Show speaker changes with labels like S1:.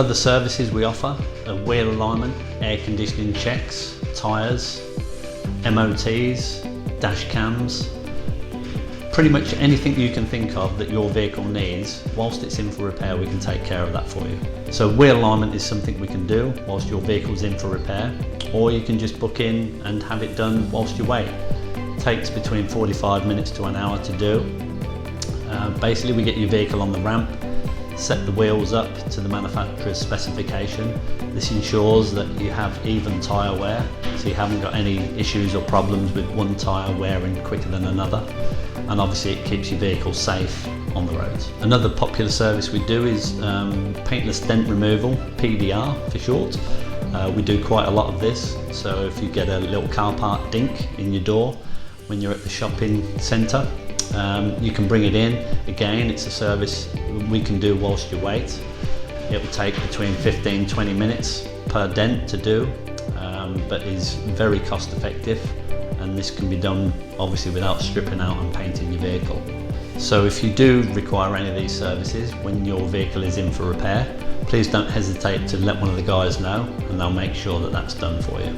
S1: Other services we offer are wheel alignment, air conditioning checks, tyres, MOTs, dash cams. Pretty much anything you can think of that your vehicle needs, whilst it's in for repair, we can take care of that for you. So wheel alignment is something we can do whilst your vehicle's in for repair, or you can just book in and have it done whilst you wait. It takes between 45 minutes to an hour to do. Basically we get your vehicle on the ramp, set the wheels up to the manufacturer's specification. This ensures that you have even tyre wear, so you haven't got any issues or problems with one tyre wearing quicker than another. And obviously it keeps your vehicle safe on the roads. Another popular service we do is paintless dent removal, PDR for short. We do quite a lot of this, so if you get a little car park dink in your door when you're at the shopping centre, you can bring it in. Again, it's a service we can do whilst you wait. It will take between 15-20 minutes per dent to do, but is very cost effective, and this can be done obviously without stripping out and painting your vehicle. So if you do require any of these services when your vehicle is in for repair, please don't hesitate to let one of the guys know, and they'll make sure that that's done for you.